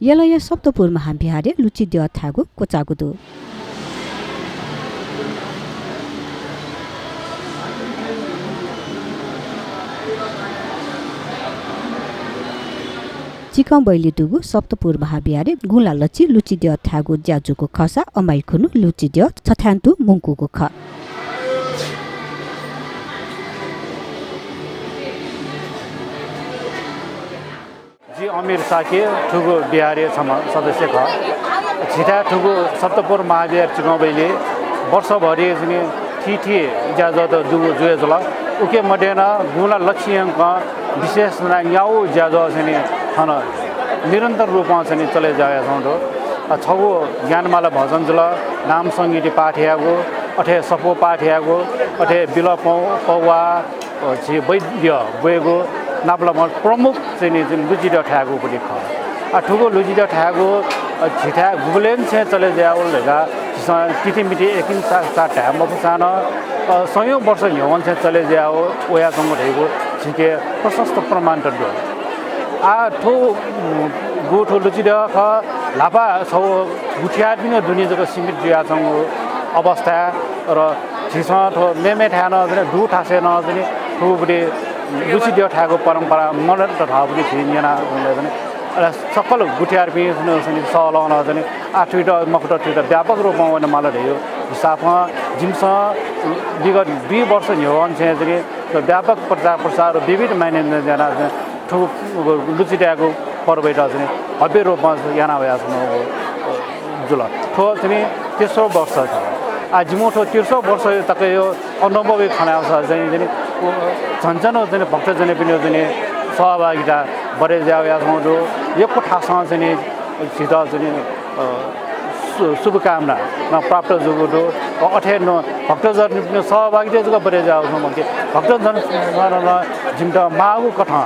यलय सप्तपुर महाविहारे Luche दिय थागु कोचागुदु चिकम बैली दुगु सप्तपुर महाविहारे गुला लची Luche दिय थागु ज्याजुको खसा अमाइखुनु लुची दिय छथान्तु मुंकुको ख जी अमीर साके ठुगु बिहारी सदस्य ख छिटा ठुगु सप्तपुर महाविहार चिकमबैले वर्षभरि चाहिँ ठिठी ज्याजत दुगु जुएजला उके मडेना गुला लक्ष्यंक विशेष याउ ज्याज चाहिँ थन निरन्तर रूपमा चाहिँ चले जाया छौँ छगु ज्ञानमाला भजन जुल नाम सङ्गीत पाठ्यागो अठे सपो पाठ्यागो अठे बिल पौवा छि वैद्य बएको नाप्ला प्रमुख चाहिँ लुजिड ठ्यागो पनि ख ठुगो लुजिड ठ्यागो छिठा गुगलेन से चले जाओ लेगा तिथि मिति एकिन साथ ठ्याम पुसान सयौं वर्ष न्यौन से चले जाओ ओया सँग रहेको छिके प्रशस्त प्रमाण त दो आ ठो गोठो लुजिड ख लापा छौ गुठिया दिन दुनिया जको सीमित जुया सँग अवस्था र छिस ठो मेमे ठान दु ठासे न पनि ठुबडी लुची दियो ठाको परम्परा मडर्न त थाहा पनि थिएन भने सकल गुठियार पनि सलन चाहिँ आठवटा मकट ठुटा व्यापक रूपमा भने मलाई रह्यो हिसाबमा जिम्स विगत 2 वर्ष न्यौन चाहिँ व्यापक प्रचार प्रसार विविध मानिने जना ठु लुची दिएको पर्वटा चाहिँ भव्य रूपमा याना भया जुल ठो चाहिँ तेस्रो वर्ष छ आज मोठो तेस्रो वर्ष तक यो अनुभवी खनाउँछ चाहिँ झन्झनो चाहिँ भक्तजन पनि चाहिँ सहभागिता बढे जाया छौँ यो कोठासँग चाहिँ सिधा चाहिँ शुभकामना प्राप्त जुगो अठेर्नु भक्तजन पनि सहभागिता जुग बढे जाओ छौँ भक्तजन जिम्टा मागु कथा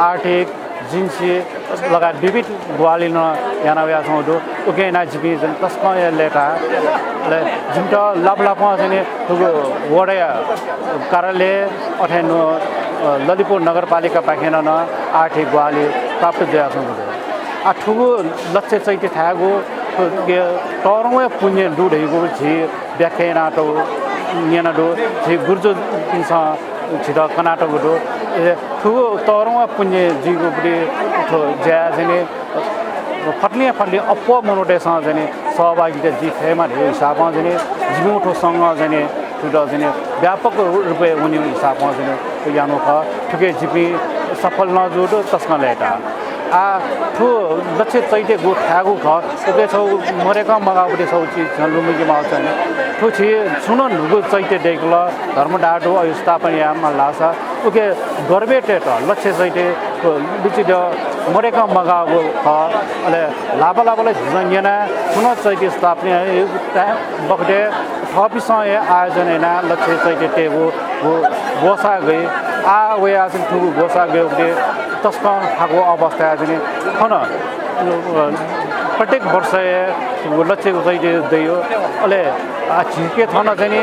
आर्थिक जिन्सी लगायत विविध ग्वालिन याना छौँ उके ना जिपी तस्मा लेखा जिम्टा लापलापमा चाहिँ वडा कार्यालय अठेर्नु ललितपुर नगरपालिका पाखेन न आर्थिक ग्वाली प्राप्त जया छौँ ठुलो लक्ष्य चाहिँ थागो तरौँ पुण्य डुढेको छि व्याख्या नाटो नेनाडो छि गुर्जो छिटो कर्नाटकको ठुलो तरौँ पुण्य जीको पनि ज्या चाहिँ फट्ने अप्प मनोटेसँग चाहिँ सहभागिता जी खेमा धेरै हिसाबमा चाहिँ जिमुठोसँग चाहिँ ठुलो चाहिँ व्यापक रूपले हुने हिसाबमा चाहिँ यानो ख ठुके जिपी सफल नजुटो तस्मा लेटा आ ठु लक्ष्य चैते गो ठागु ख ओके छौ मरेका मगाउटे छौ चिज लुमुकी माउ चाहिँ ठु छि सुन नुगु चैते देखल धर्म डाडो स्थापना यामा लासा ओके गर्बेटे त लक्ष्य चैते लुची द मरेका मगाउ ख अले लाबा लाबाले जंगेना सुन चैते स्थापना बखडे थपिसँग आयोजना ना लक्ष्य चैते टेगो वो गोसा गए आ वया चाहिँ ठुगु गोसा गयो तस्का खाको अवस्था चाहिँ खन प्रत्येक वर्ष लक्ष्यको चाहिँ दियो अहिले छिके थन चाहिँ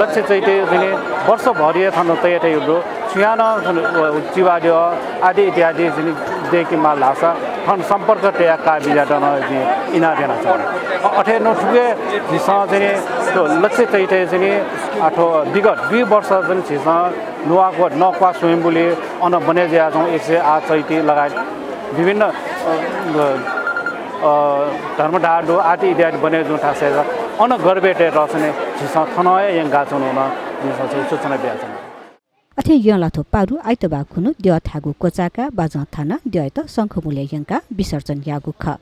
लक्ष्य चाहिँ वर्षभरि थन तयारीहरू सुयाना चिवाड्यो आदि इत्यादि चाहिँ देखिमा लासा थन सम्पर्क ट्याका बिजाटन इनादेना छ अठेर्नु ठुके हिसँग चाहिँ लक्ष्य चाहिँ आठो विगत 2 वर्ष चाहिँ छिसँग नुवाको नक्वा स्वयम्बुले अन बने जा छौँ 108 चैती लगायत विभिन्न धर्मढाडो आदि इत्यादि बने जो ठासे अन गर्बेटे रसने छिसँग थनय यङ गाछौँ न सूचना बिया छन् अथे यलाथो पारु आइतबा खुनु द्य थागु कोचाका बाजा थाना द्य त शंखमूल्य यङका विसर्जन यागु ख